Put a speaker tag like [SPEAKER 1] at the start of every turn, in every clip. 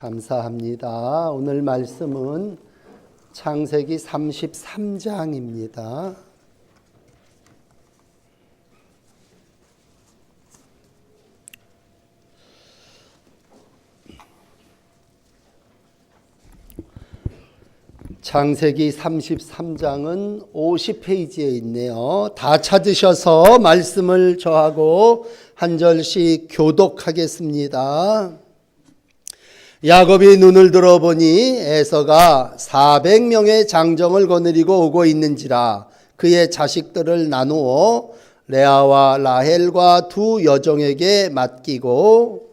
[SPEAKER 1] 감사합니다. 오늘 말씀은 창세기 33장입니다. 창세기 33장은 50페이지에 있네요. 다 찾으셔서 말씀을 저하고 한 절씩 교독하겠습니다. 야곱이 눈을 들어보니 에서가 400명의 장정을 거느리고 오고 있는지라 그의 자식들을 나누어 레아와 라헬과 두 여종에게 맡기고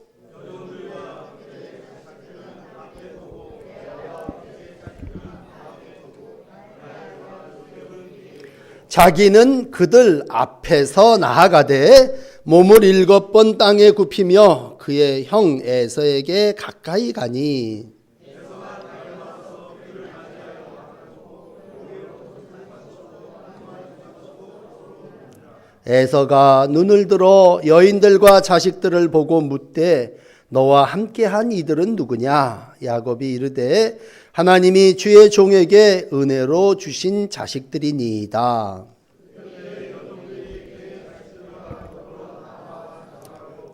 [SPEAKER 1] 자기는 그들 앞에서 나아가되 몸을 7번 땅에 굽히며 그의 형 에서에게 가까이 가니 에서가 눈을 들어 여인들과 자식들을 보고 묻되 너와 함께한 이들은 누구냐? 야곱이 이르되 하나님이 주의 종에게 은혜로 주신 자식들이니이다.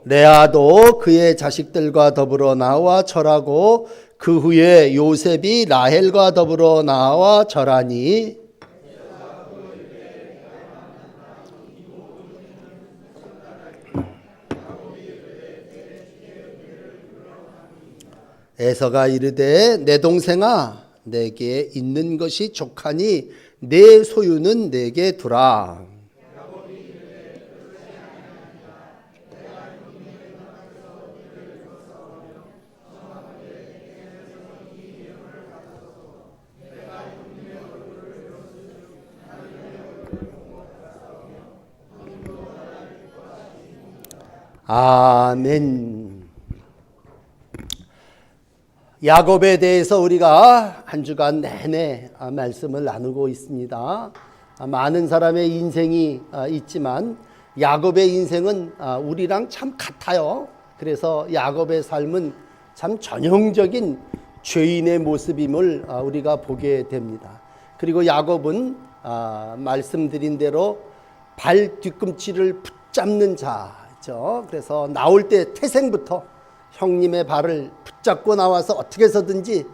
[SPEAKER 1] 레아도 그의 자식들과 더불어 나와 절하고 그 후에 요셉이 라헬과 더불어 나와 절하니 에서가 이르되 내 동생아 내게 있는 것이 족하니 내 소유는 내게 두라. 아멘. 야곱에 대해서 우리가 한 주간 내내 말씀을 나누고 있습니다. 많은 사람의 인생이 있지만 야곱의 인생은 우리랑 참 같아요. 그래서 야곱의 삶은 참 전형적인 죄인의 모습임을 우리가 보게 됩니다. 그리고 야곱은 말씀드린 대로 발 뒤꿈치를 붙잡는 자죠. 그래서 나올 때 태생부터 형님의 발을 붙잡고 나와서 어떻게 해서든지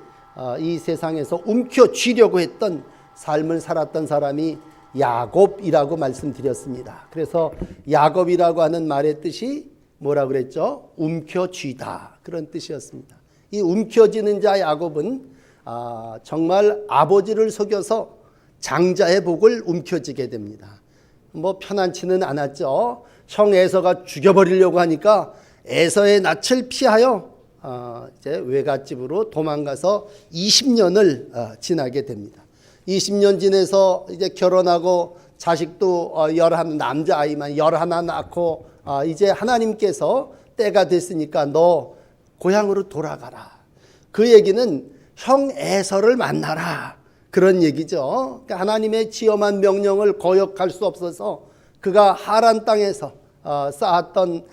[SPEAKER 1] 이 세상에서 움켜쥐려고 했던 삶을 살았던 사람이 야곱이라고 말씀드렸습니다. 그래서 야곱이라고 하는 말의 뜻이 뭐라 그랬죠? 움켜쥐다, 그런 뜻이었습니다. 이 움켜쥐는 자 야곱은 정말 아버지를 속여서 장자의 복을 움켜쥐게 됩니다. 뭐 편안치는 않았죠. 형 에서가 죽여버리려고 하니까 에서의 낯을 피하여 이제 외갓집으로 도망가서 20년을 지나게 됩니다. 20년 지내서 이제 결혼하고 자식도 11, 남자아이만 11 낳고 이제 하나님께서 때가 됐으니까 너 고향으로 돌아가라. 그 얘기는 형 에서를 만나라, 그런 얘기죠. 그러니까 하나님의 지엄한 명령을 거역할 수 없어서 그가 하란 땅에서 쌓았던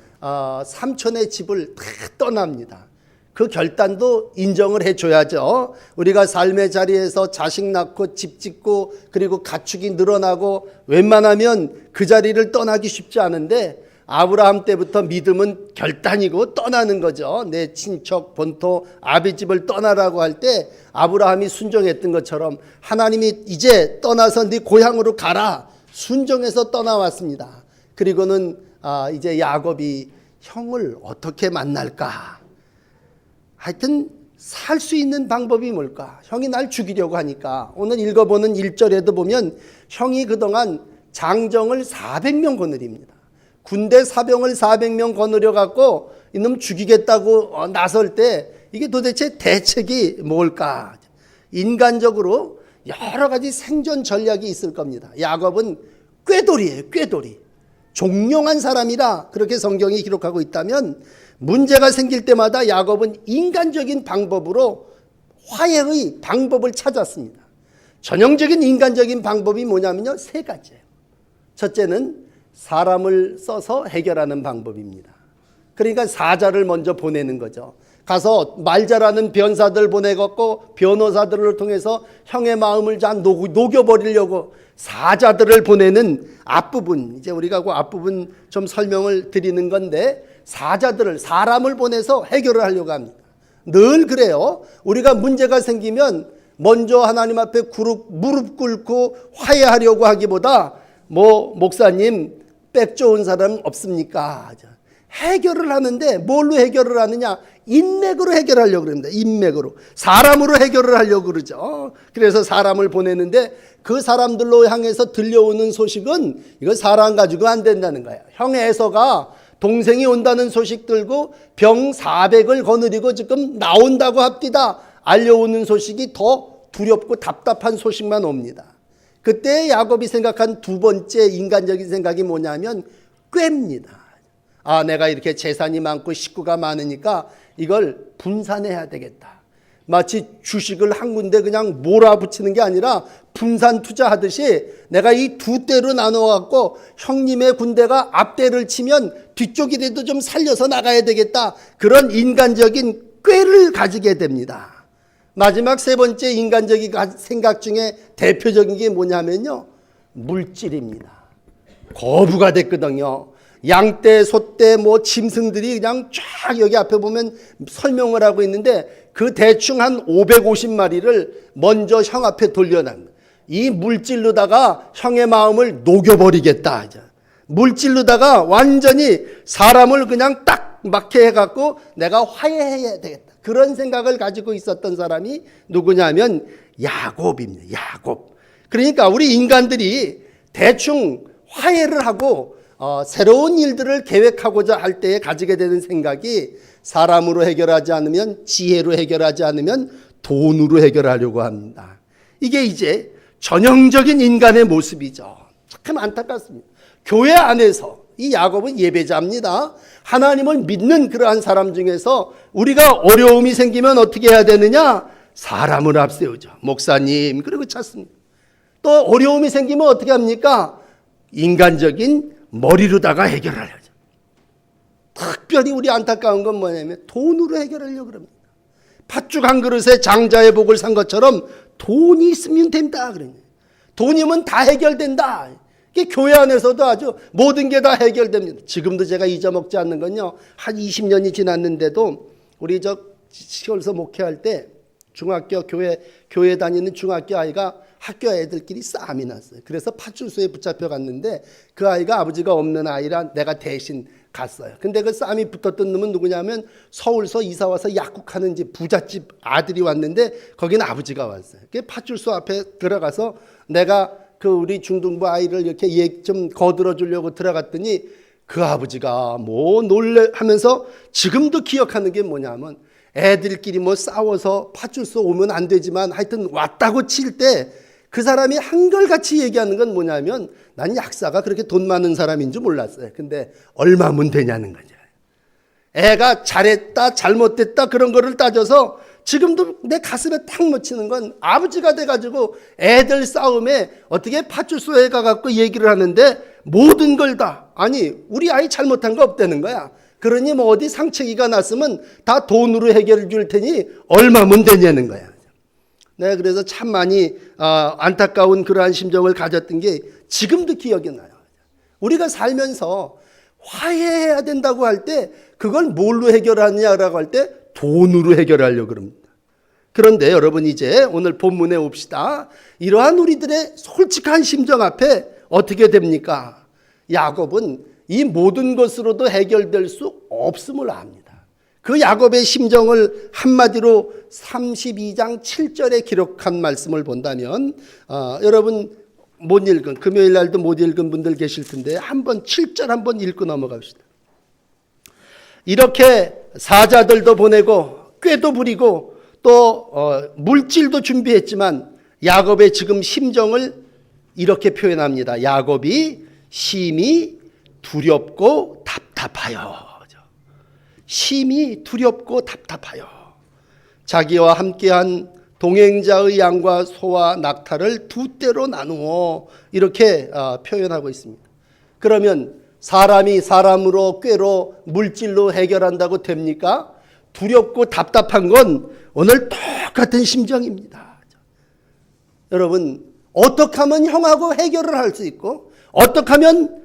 [SPEAKER 1] 삼촌의 집을 다 떠납니다. 그 결단도 인정을 해줘야죠. 우리가 삶의 자리에서 자식 낳고 집 짓고 그리고 가축이 늘어나고 웬만하면 그 자리를 떠나기 쉽지 않은데 아브라함 때부터 믿음은 결단이고 떠나는 거죠. 내 친척 본토 아비집을 떠나라고 할 때 아브라함이 순종했던 것처럼 하나님이 이제 떠나서 네 고향으로 가라, 순종해서 떠나왔습니다. 그리고는 이제 야곱이 형을 어떻게 만날까? 하여튼 살 수 있는 방법이 뭘까? 형이 날 죽이려고 하니까 오늘 읽어보는 1절에도 보면 형이 그동안 장정을 400명 거느립니다. 군대 사병을 400명 거느려 갖고 이놈 죽이겠다고 나설 때 이게 도대체 대책이 뭘까? 인간적으로 여러 가지 생존 전략이 있을 겁니다. 야곱은 꾀돌이에요, 꾀돌이. 종용한 사람이라 그렇게 성경이 기록하고 있다면 문제가 생길 때마다 야곱은 인간적인 방법으로 화해의 방법을 찾았습니다. 전형적인 인간적인 방법이 뭐냐면요, 3가지예요. 첫째는 사람을 써서 해결하는 방법입니다. 그러니까 사자를 먼저 보내는 거죠. 가서 말 잘하는 변사들 보내갖고 변호사들을 통해서 형의 마음을 다 녹여버리려고 사자들을 보내는 앞부분, 이제 우리가 그 앞부분 좀 설명을 드리는 건데, 사자들을, 사람을 보내서 해결을 하려고 합니다. 늘 그래요. 우리가 문제가 생기면 먼저 하나님 앞에 무릎 꿇고 화해하려고 하기보다 목사님 백 좋은 사람 없습니까? 해결을 하는데 뭘로 해결을 하느냐? 인맥으로 해결하려고 그럽니다. 인맥으로. 사람으로 해결을 하려고 그러죠. 그래서 사람을 보내는데 그 사람들로 향해서 들려오는 소식은 이거 사람 가지고 안 된다는 거예요. 형 에서가 동생이 온다는 소식 들고 병 400을 거느리고 지금 나온다고 합디다. 알려오는 소식이 더 두렵고 답답한 소식만 옵니다. 그때 야곱이 생각한 두 번째 인간적인 생각이 뭐냐면 꾀입니다. 아, 내가 이렇게 재산이 많고 식구가 많으니까 이걸 분산해야 되겠다. 마치 주식을 한 군데 그냥 몰아붙이는 게 아니라 분산 투자하듯이 내가 이 두 대로 나눠갖고 형님의 군대가 앞대를 치면 뒤쪽이라도 좀 살려서 나가야 되겠다. 그런 인간적인 꾀를 가지게 됩니다. 마지막 세 번째 인간적인 생각 중에 대표적인 게 뭐냐면요, 물질입니다. 거부가 됐거든요. 양떼, 소떼, 짐승들이 그냥 쫙 여기 앞에 보면 설명을 하고 있는데 그 대충 한 550마리를 먼저 형 앞에 돌려놨는, 이 물질로다가 형의 마음을 녹여버리겠다. 물질로다가 완전히 사람을 그냥 딱 막게 해갖고 내가 화해해야 되겠다. 그런 생각을 가지고 있었던 사람이 누구냐면 야곱입니다. 야곱. 그러니까 우리 인간들이 대충 화해를 하고 새로운 일들을 계획하고자 할 때에 가지게 되는 생각이 사람으로 해결하지 않으면, 지혜로 해결하지 않으면 돈으로 해결하려고 합니다. 이게 이제 전형적인 인간의 모습이죠. 참 안타깝습니다. 교회 안에서 이 야곱은 예배자입니다. 하나님을 믿는 그러한 사람 중에서 우리가 어려움이 생기면 어떻게 해야 되느냐? 사람을 앞세우죠. 목사님, 그리고 찾습니다. 또 어려움이 생기면 어떻게 합니까? 인간적인 머리로다가 해결하려죠. 특별히 우리 안타까운 건 뭐냐면 돈으로 해결하려고 합니다. 팥죽 한 그릇에 장자의 복을 산 것처럼 돈이 있으면 된다. 돈이면 다 해결된다. 이게 교회 안에서도 아주 모든 게 다 해결됩니다. 지금도 제가 잊어먹지 않는 건요, 한 20년이 지났는데도 우리 시골에서 목회할 때 중학교 교회 다니는 중학교 아이가 학교 애들끼리 싸움이 났어요. 그래서 파출소에 붙잡혀 갔는데 그 아이가 아버지가 없는 아이라 내가 대신 갔어요. 근데 그 싸움이 붙었던 놈은 누구냐면 서울서 이사 와서 약국하는 집 부잣집 아들이 왔는데 거기는 아버지가 왔어요. 그 파출소 앞에 들어가서 내가 그 우리 중등부 아이를 이렇게 좀 거들어 주려고 들어갔더니 그 아버지가 놀래 하면서 지금도 기억하는 게 뭐냐면 애들끼리 싸워서 파출소 오면 안 되지만 하여튼 왔다고 칠 때 그 사람이 한결같이 얘기하는 건 뭐냐면 난 약사가 그렇게 돈 많은 사람인 줄 몰랐어요. 근데 얼마면 되냐는 거죠. 애가 잘했다 잘못됐다 그런 거를 따져서 지금도 내 가슴에 탁 묻히는 건 아버지가 돼가지고 애들 싸움에 어떻게 파출소에 가갖고 얘기를 하는데 모든 걸 다, 아니 우리 아이 잘못한 거 없다는 거야. 그러니 어디 상처기가 났으면 다 돈으로 해결해 줄 테니 얼마면 되냐는 거야. 내가 그래서 참 많이 안타까운 그러한 심정을 가졌던 게 지금도 기억이 나요. 우리가 살면서 화해해야 된다고 할 때 그걸 뭘로 해결하느냐라고 할 때 돈으로 해결하려고 합니다. 그런데 여러분 이제 오늘 본문에 옵시다. 이러한 우리들의 솔직한 심정 앞에 어떻게 됩니까? 야곱은 이 모든 것으로도 해결될 수 없음을 압니다. 그 야곱의 심정을 한마디로 32장 7절에 기록한 말씀을 본다면 여러분 못 읽은, 금요일 날도 못 읽은 분들 계실 텐데 한번 7절 한번 읽고 넘어갑시다. 이렇게 사자들도 보내고 꾀도 부리고 또 물질도 준비했지만 야곱의 지금 심정을 이렇게 표현합니다. 야곱이 심히 두렵고 답답하여. 심히 두렵고 답답하여. 자기와 함께한 동행자의 양과 소와 낙타를 두 떼로 나누어 이렇게 표현하고 있습니다. 그러면 사람이 사람으로 꾀로 물질로 해결한다고 됩니까? 두렵고 답답한 건 오늘 똑같은 심정입니다. 여러분, 어떻게 하면 형하고 해결을 할 수 있고 어떻게 하면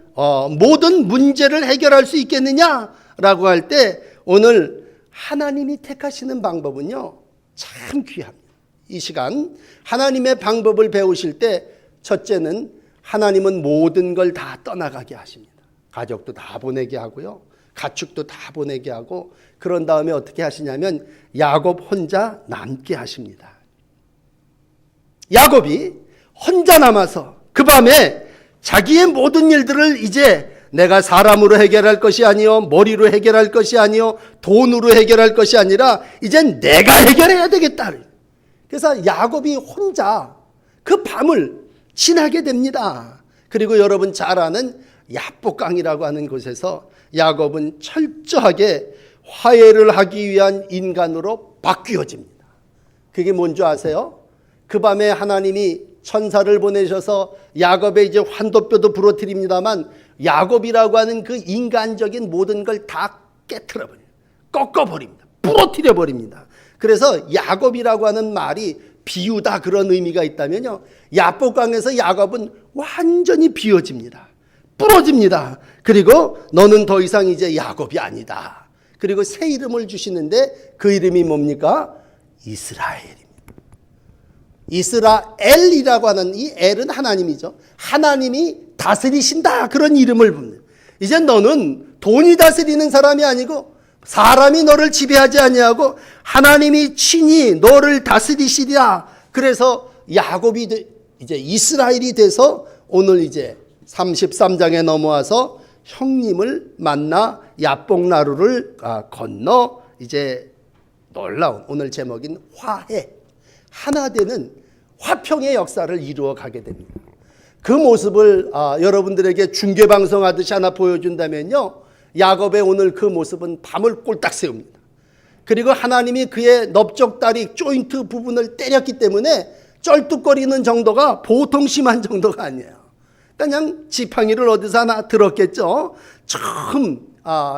[SPEAKER 1] 모든 문제를 해결할 수 있겠느냐라고 할 때 오늘 하나님이 택하시는 방법은요 참 귀합니다. 이 시간 하나님의 방법을 배우실 때 첫째는 하나님은 모든 걸 다 떠나가게 하십니다. 가족도 다 보내게 하고요, 가축도 다 보내게 하고, 그런 다음에 어떻게 하시냐면 야곱 혼자 남게 하십니다. 야곱이 혼자 남아서 그 밤에 자기의 모든 일들을 이제 내가 사람으로 해결할 것이 아니요, 머리로 해결할 것이 아니요, 돈으로 해결할 것이 아니라 이젠 내가 해결해야 되겠다. 그래서 야곱이 혼자 그 밤을 지나게 됩니다. 그리고 여러분 잘 아는 야복강이라고 하는 곳에서 야곱은 철저하게 화해를 하기 위한 인간으로 바뀌어집니다. 그게 뭔지 아세요? 그 밤에 하나님이 천사를 보내셔서 야곱의 이제 환도뼈도 부러뜨립니다만 야곱이라고 하는 그 인간적인 모든 걸 다 깨트려버려요. 꺾어버립니다. 부러뜨려 버립니다. 그래서 야곱이라고 하는 말이 비유다 그런 의미가 있다면요, 야복강에서 야곱은 완전히 비워집니다. 부러집니다. 그리고 너는 더 이상 이제 야곱이 아니다. 그리고 새 이름을 주시는데 그 이름이 뭡니까? 이스라엘입니다. 이스라엘이라고 하는 이 엘은 하나님이죠. 하나님이 다스리신다 그런 이름을 봅니다. 이제 너는 돈이 다스리는 사람이 아니고 사람이 너를 지배하지 아니하고 하나님이 친히 너를 다스리시리라. 그래서 야곱이 이제 이스라엘이 돼서 오늘 이제 33장에 넘어와서 형님을 만나 야복나루를 건너 이제 놀라운 오늘 제목인 화해, 하나 되는 화평의 역사를 이루어 가게 됩니다. 그 모습을 여러분들에게 중계방송하듯이 하나 보여준다면요, 야곱의 오늘 그 모습은 밤을 꼴딱 세웁니다. 그리고 하나님이 그의 넓적다리 조인트 부분을 때렸기 때문에 쩔뚝거리는 정도가 보통 심한 정도가 아니에요. 그냥 지팡이를 어디서 하나 들었겠죠. 처음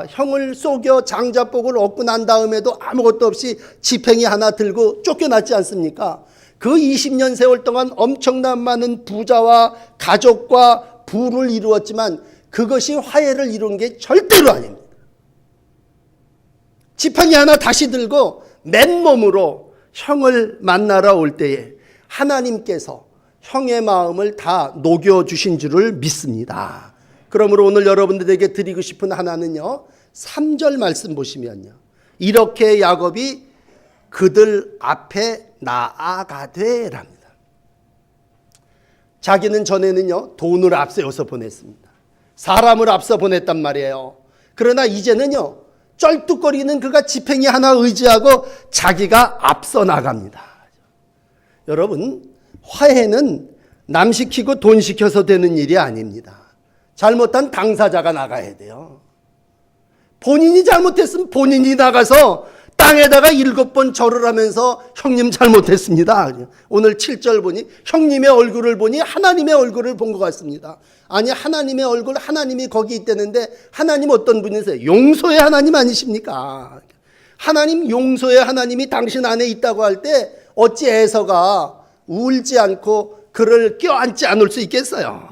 [SPEAKER 1] 형을 속여 장자복을 얻고 난 다음에도 아무것도 없이 지팡이 하나 들고 쫓겨났지 않습니까? 그 20년 세월 동안 엄청난 많은 부자와 가족과 부를 이루었지만 그것이 화해를 이룬 게 절대로 아닙니다. 지팡이 하나 다시 들고 맨몸으로 형을 만나러 올 때에 하나님께서 형의 마음을 다 녹여주신 줄을 믿습니다. 그러므로 오늘 여러분들에게 드리고 싶은 하나는요, 3절 말씀 보시면요, 이렇게 야곱이 그들 앞에 나아가되 랍니다. 자기는 전에는요 돈을 앞세워서 보냈습니다. 사람을 앞서 보냈단 말이에요. 그러나 이제는요 쩔뚝거리는 그가 지팡이 하나 의지하고 자기가 앞서 나갑니다. 여러분, 화해는 남 시키고 돈 시켜서 되는 일이 아닙니다. 잘못한 당사자가 나가야 돼요. 본인이 잘못했으면 본인이 나가서 땅에다가 7번 절을 하면서 형님 잘못했습니다. 오늘 7절 보니 형님의 얼굴을 보니 하나님의 얼굴을 본 것 같습니다. 아니, 하나님의 얼굴, 하나님이 거기 있다는데 하나님 어떤 분이세요? 용서의 하나님 아니십니까? 하나님, 용서의 하나님이 당신 안에 있다고 할 때 어찌 에서가 울지 않고 그를 껴안지 않을 수 있겠어요?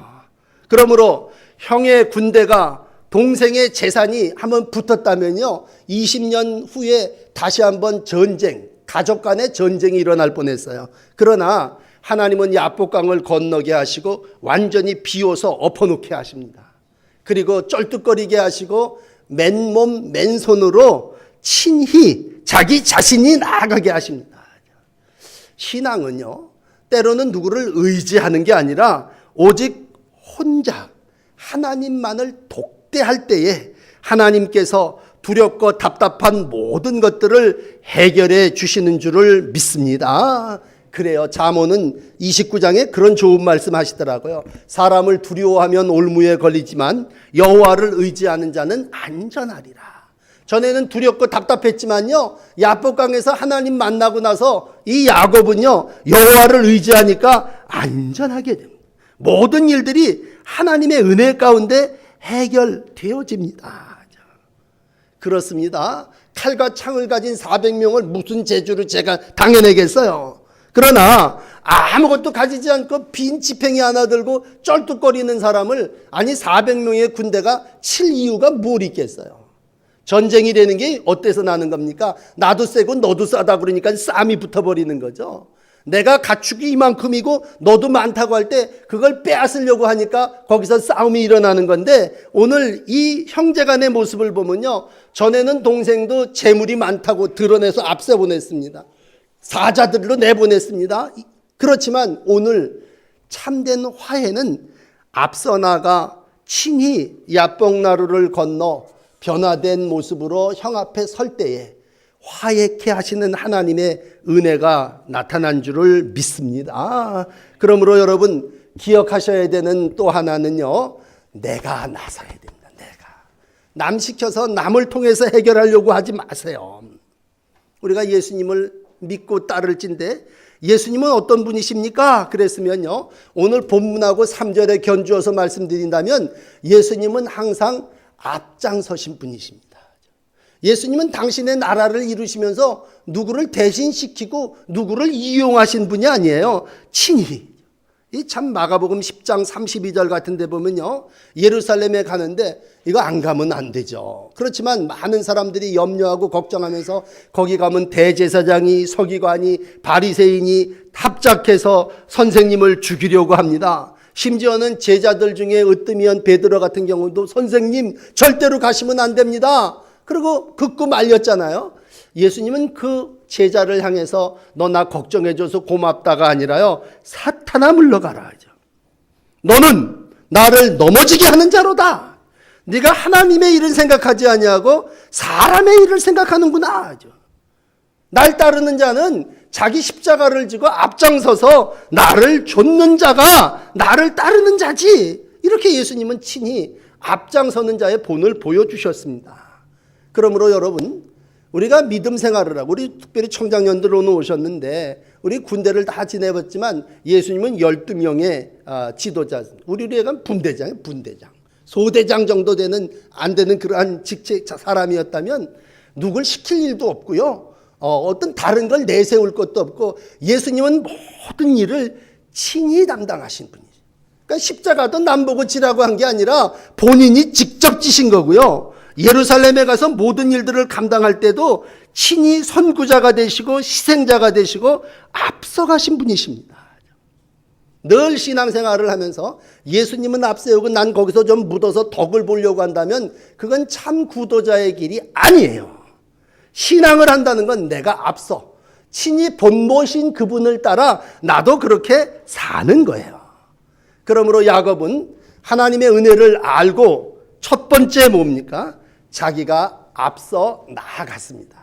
[SPEAKER 1] 그러므로 형의 군대가 동생의 재산이 한번 붙었다면요 20년 후에 다시 한번 전쟁, 가족 간의 전쟁이 일어날 뻔했어요. 그러나 하나님은 야복강을 건너게 하시고 완전히 비워서 엎어놓게 하십니다. 그리고 쩔뚝거리게 하시고 맨몸 맨손으로 친히 자기 자신이 나아가게 하십니다. 신앙은요 때로는 누구를 의지하는 게 아니라 오직 혼자 하나님만을 독대할 때에 하나님께서 두렵고 답답한 모든 것들을 해결해 주시는 줄을 믿습니다. 그래요. 잠언은 29장에 그런 좋은 말씀 하시더라고요. 사람을 두려워하면 올무에 걸리지만 여호와를 의지하는 자는 안전하리라. 전에는 두렵고 답답했지만요 야복강에서 하나님 만나고 나서 이 야곱은요 여호와를 의지하니까 안전하게 됩니다. 모든 일들이 하나님의 은혜 가운데 해결되어집니다. 그렇습니다. 칼과 창을 가진 400명을 무슨 재주로 제가 당해내겠어요. 그러나 아무것도 가지지 않고 빈 지팽이 하나 들고 쩔뚝거리는 사람을, 아니 400명의 군대가 칠 이유가 뭘 있겠어요. 전쟁이라는 게 어때서 나는 겁니까? 나도 세고 너도 싸다 그러니까 싸움이 붙어버리는 거죠. 내가 가축이 이만큼이고 너도 많다고 할 때 그걸 빼앗으려고 하니까 거기서 싸움이 일어나는 건데, 오늘 이 형제간의 모습을 보면요, 전에는 동생도 재물이 많다고 드러내서 앞세보냈습니다. 사자들로 내보냈습니다. 그렇지만 오늘 참된 화해는 앞서 나가 친히 야복나루를 건너 변화된 모습으로 형 앞에 설 때에 화해케 하시는 하나님의 은혜가 나타난 줄을 믿습니다. 그러므로 여러분 기억하셔야 되는 또 하나는요, 내가 나서야 됩니다. 내가. 남 시켜서 남을 통해서 해결하려고 하지 마세요. 우리가 예수님을 믿고 따를진데 예수님은 어떤 분이십니까? 그랬으면요, 오늘 본문하고 3절에 견주어서 말씀드린다면 예수님은 항상 앞장서신 분이십니다. 예수님은 당신의 나라를 이루시면서 누구를 대신시키고 누구를 이용하신 분이 아니에요. 친히. 이 참 마가복음 10장 32절 같은 데 보면요, 예루살렘에 가는데 이거 안 가면 안 되죠. 그렇지만 많은 사람들이 염려하고 걱정하면서 거기 가면 대제사장이, 서기관이, 바리새인이 합작해서 선생님을 죽이려고 합니다. 심지어는 제자들 중에 으뜸이한 베드로 같은 경우도 선생님 절대로 가시면 안 됩니다. 그리고 극구 말렸잖아요. 예수님은 그 제자를 향해서 너 나 걱정해줘서 고맙다가 아니라요, 사탄아 물러가라 하죠. 너는 나를 넘어지게 하는 자로다. 네가 하나님의 일을 생각하지 아니하고 사람의 일을 생각하는구나 하죠. 날 따르는 자는 자기 십자가를 지고 앞장서서 나를 좇는 자가 나를 따르는 자지. 이렇게 예수님은 친히 앞장서는 자의 본을 보여주셨습니다. 그러므로 여러분, 우리가 믿음 생활을 하고, 우리 특별히 청장년들 오늘 오셨는데 우리 군대를 다 지내봤지만 예수님은 12명의 지도자, 우리로 얘기하면 분대장, 소대장 정도 되는 안 되는 그러한 직책 사람이었다면 누굴 시킬 일도 없고요, 어떤 다른 걸 내세울 것도 없고 예수님은 모든 일을 친히 담당하신 분이죠. 그러니까 십자가도 남 보고 지라고 한 게 아니라 본인이 직접 지신 거고요. 예루살렘에 가서 모든 일들을 감당할 때도 친히 선구자가 되시고 희생자가 되시고 앞서가신 분이십니다. 늘 신앙생활을 하면서 예수님은 앞세우고 난 거기서 좀 묻어서 덕을 보려고 한다면 그건 참 구도자의 길이 아니에요. 신앙을 한다는 건 내가 앞서 친히 본보신 그분을 따라 나도 그렇게 사는 거예요. 그러므로 야곱은 하나님의 은혜를 알고 첫 번째 뭡니까? 자기가 앞서 나아갔습니다.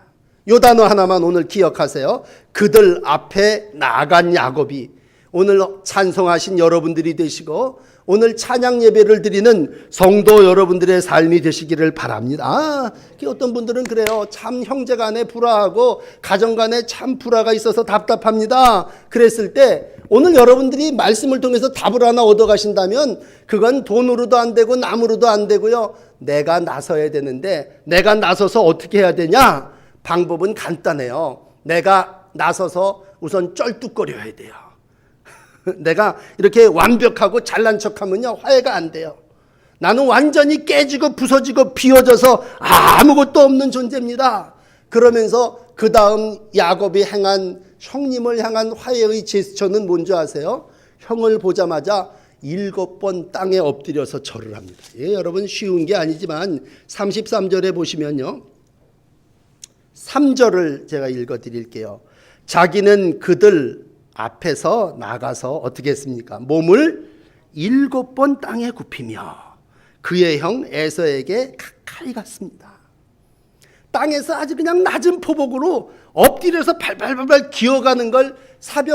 [SPEAKER 1] 요 단어 하나만 오늘 기억하세요. 그들 앞에 나아간 야곱이 오늘 찬송하신 여러분들이 되시고 오늘 찬양 예배를 드리는 성도 여러분들의 삶이 되시기를 바랍니다. 어떤 분들은 그래요. 참 형제간에 불화하고 가정간에 참 불화가 있어서 답답합니다. 그랬을 때 오늘 여러분들이 말씀을 통해서 답을 하나 얻어가신다면 그건 돈으로도 안 되고 남으로도 안 되고요. 내가 나서야 되는데 내가 나서서 어떻게 해야 되냐? 방법은 간단해요. 내가 나서서 우선 쩔뚝거려야 돼요. 내가 이렇게 완벽하고 잘난 척하면요 화해가 안 돼요. 나는 완전히 깨지고 부서지고 비워져서 아무것도 없는 존재입니다. 그러면서 그 다음 야곱이 행한 형님을 향한 화해의 제스처는 뭔지 아세요? 형을 보자마자 7번 땅에 엎드려서 절을 합니다. 예, 여러분 쉬운 게 아니지만 33절에 보시면요, 3절을 제가 읽어드릴게요. 자기는 그들 앞에서 나가서 어떻게 했습니까? 몸을 7번 땅에 굽히며 그의 형 에서에게 가까이 갔습니다. 땅에서 아주 그냥 낮은 포복으로 엎드려서 발발발발 기어가는 걸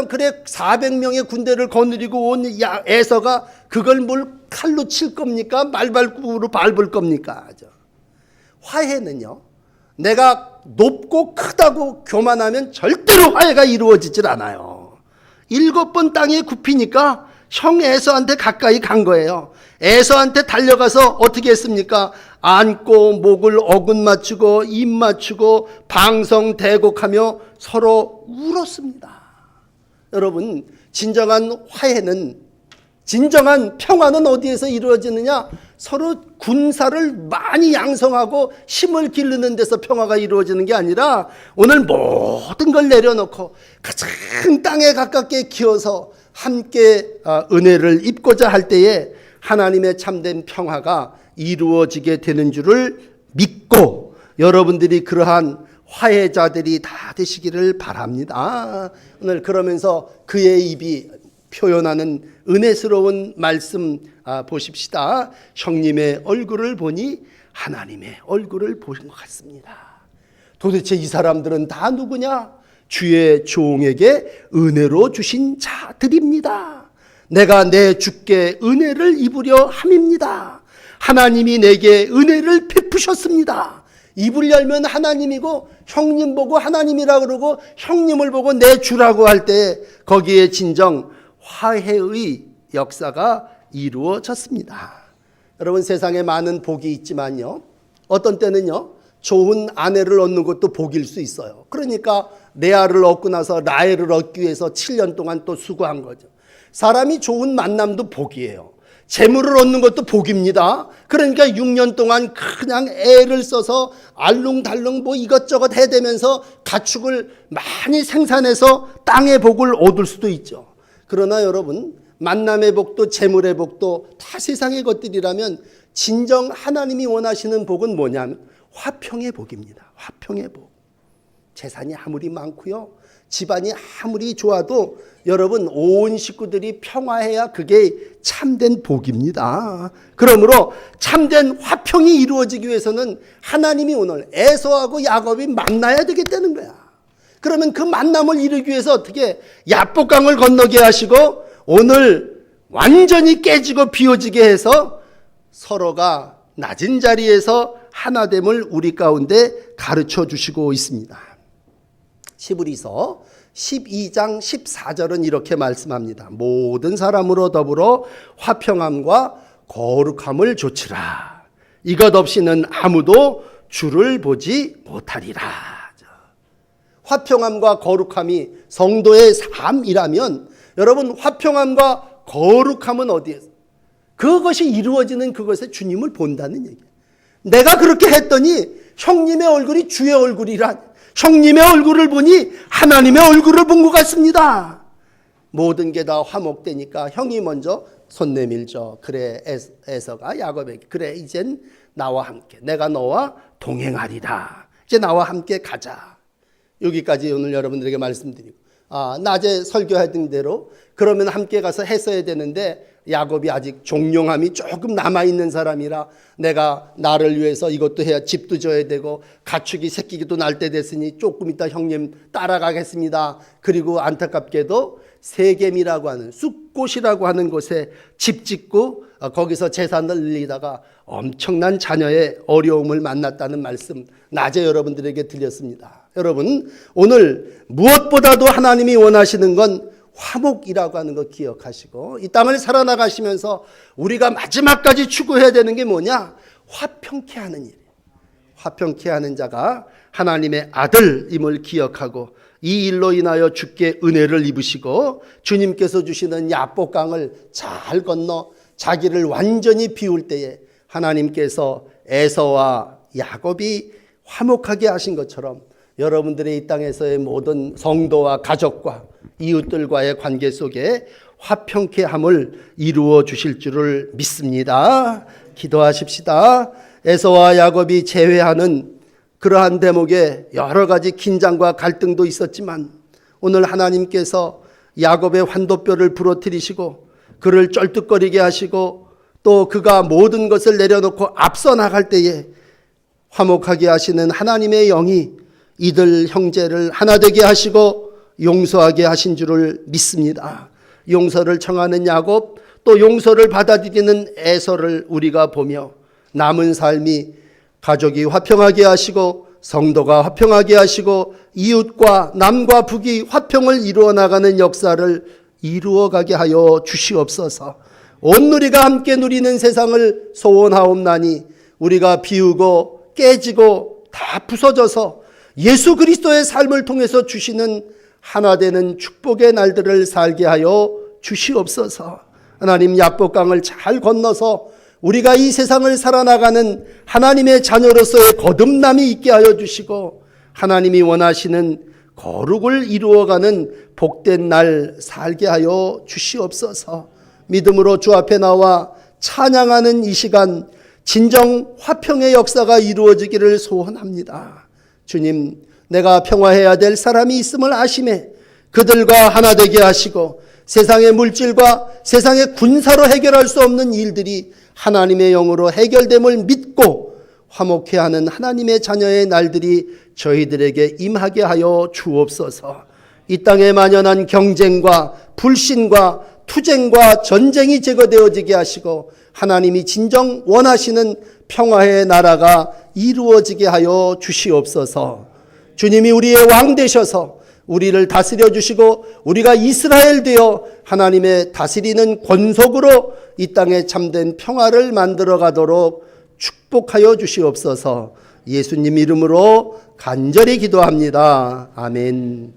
[SPEAKER 1] 그래 400명의 군대를 거느리고 온 에서가 그걸 뭘 칼로 칠 겁니까? 말발굽으로 밟을 겁니까? 화해는요, 내가 높고 크다고 교만하면 절대로 화해가 이루어지질 않아요. 7번 땅에 굽히니까 형 에서한테 가까이 간 거예요. 에서한테 달려가서 어떻게 했습니까? 안고 목을 어긋 맞추고 입 맞추고 방성대곡하며 서로 울었습니다. 여러분, 진정한 화해는, 진정한 평화는 어디에서 이루어지느냐? 서로 군사를 많이 양성하고 힘을 기르는 데서 평화가 이루어지는 게 아니라 오늘 모든 걸 내려놓고 가장 땅에 가깝게 기어서 함께 은혜를 입고자 할 때에 하나님의 참된 평화가 이루어지게 되는 줄을 믿고 여러분들이 그러한 화해자들이 다 되시기를 바랍니다. 오늘 그러면서 그의 입이 표현하는 은혜스러운 말씀 보십시다. 형님의 얼굴을 보니 하나님의 얼굴을 보신 것 같습니다. 도대체 이 사람들은 다 누구냐? 주의 종에게 은혜로 주신 자들입니다. 내가 내 주께 은혜를 입으려 함입니다. 하나님이 내게 은혜를 베푸셨습니다. 입을 열면 하나님이고 형님 보고 하나님이라 그러고 형님을 보고 내 주라고 할 때 거기에 진정 화해의 역사가 이루어졌습니다. 여러분, 세상에 많은 복이 있지만요, 어떤 때는요 좋은 아내를 얻는 것도 복일 수 있어요. 그러니까 레아를 얻고 나서 라헬을 얻기 위해서 7년 동안 또 수고한 거죠. 사람이 좋은 만남도 복이에요. 재물을 얻는 것도 복입니다. 그러니까 6년 동안 그냥 애를 써서 알룽달룽 뭐 이것저것 해대면서 가축을 많이 생산해서 땅의 복을 얻을 수도 있죠. 그러나 여러분, 만남의 복도 재물의 복도 다 세상의 것들이라면 진정 하나님이 원하시는 복은 뭐냐면 화평의 복입니다. 화평의 복. 재산이 아무리 많고요, 집안이 아무리 좋아도 여러분 온 식구들이 평화해야 그게 참된 복입니다. 그러므로 참된 화평이 이루어지기 위해서는 하나님이 오늘 에서하고 야곱이 만나야 되겠다는 거야. 그러면 그 만남을 이루기 위해서 어떻게 야복강을 건너게 하시고 오늘 완전히 깨지고 비워지게 해서 서로가 낮은 자리에서 하나됨을 우리 가운데 가르쳐 주시고 있습니다. 히브리서 12장 14절은 이렇게 말씀합니다. 모든 사람으로 더불어 화평함과 거룩함을 조치라. 이것 없이는 아무도 주를 보지 못하리라. 화평함과 거룩함이 성도의 삶이라면 여러분, 화평함과 거룩함은 어디에서? 그것이 이루어지는 그것에 주님을 본다는 얘기예요. 내가 그렇게 했더니 형님의 얼굴이 주의 얼굴이라, 형님의 얼굴을 보니 하나님의 얼굴을 본 것 같습니다. 모든 게 다 화목되니까 형이 먼저 손 내밀죠. 그래, 에서가 야곱에게, 그래 이젠 나와 함께, 내가 너와 동행하리라. 이제 나와 함께 가자. 여기까지 오늘 여러분들에게 말씀드리고, 낮에 설교했던 대로 그러면 함께 가서 했어야 되는데 야곱이 아직 종용함이 조금 남아있는 사람이라 내가 나를 위해서 이것도 해야 집도 져야 되고 가축이 새끼기도 날 때 됐으니 조금 이따 형님 따라가겠습니다. 그리고 안타깝게도 세겜이라고 하는 쑥곳이라고 하는 곳에 집 짓고 거기서 재산을 늘리다가 엄청난 자녀의 어려움을 만났다는 말씀 낮에 여러분들에게 드렸습니다. 여러분, 오늘 무엇보다도 하나님이 원하시는 건 화목이라고 하는 거 기억하시고 이 땅을 살아나가시면서 우리가 마지막까지 추구해야 되는 게 뭐냐? 화평케 하는 일이에요. 화평케 하는 자가 하나님의 아들임을 기억하고 이 일로 인하여 주께 은혜를 입으시고 주님께서 주시는 야복강을 잘 건너 자기를 완전히 비울 때에 하나님께서 에서와 야곱이 화목하게 하신 것처럼 여러분들의 이 땅에서의 모든 성도와 가족과 이웃들과의 관계 속에 화평케 함을 이루어 주실 줄을 믿습니다. 기도하십시다. 에서와 야곱이 제외하는 그러한 대목에 여러 가지 긴장과 갈등도 있었지만 오늘 하나님께서 야곱의 환도뼈를 부러뜨리시고 그를 쩔뚝거리게 하시고 또 그가 모든 것을 내려놓고 앞서 나갈 때에 화목하게 하시는 하나님의 영이 이들 형제를 하나 되게 하시고 용서하게 하신 줄을 믿습니다. 용서를 청하는 야곱, 또 용서를 받아들이는 에서를 우리가 보며 남은 삶이 가족이 화평하게 하시고 성도가 화평하게 하시고 이웃과 남과 북이 화평을 이루어 나가는 역사를 이루어가게 하여 주시옵소서. 온 누리가 함께 누리는 세상을 소원하옵나니 우리가 비우고 깨지고 다 부서져서 예수 그리스도의 삶을 통해서 주시는 하나 되는 축복의 날들을 살게 하여 주시옵소서. 하나님, 야복강을 잘 건너서 우리가 이 세상을 살아나가는 하나님의 자녀로서의 거듭남이 있게 하여 주시고 하나님이 원하시는 거룩을 이루어가는 복된 날 살게 하여 주시옵소서. 믿음으로 주 앞에 나와 찬양하는 이 시간 진정 화평의 역사가 이루어지기를 소원합니다. 주님, 내가 평화해야 될 사람이 있음을 아심에 그들과 하나 되게 하시고 세상의 물질과 세상의 군사로 해결할 수 없는 일들이 하나님의 영으로 해결됨을 믿고 화목해하는 하나님의 자녀의 날들이 저희들에게 임하게 하여 주옵소서. 이 땅에 만연한 경쟁과 불신과 투쟁과 전쟁이 제거되어지게 하시고 하나님이 진정 원하시는 평화의 나라가 이루어지게 하여 주시옵소서. 주님이 우리의 왕 되셔서 우리를 다스려 주시고 우리가 이스라엘 되어 하나님의 다스리는 권속으로 이 땅에 참된 평화를 만들어 가도록 축복하여 주시옵소서. 예수님 이름으로 간절히 기도합니다. 아멘.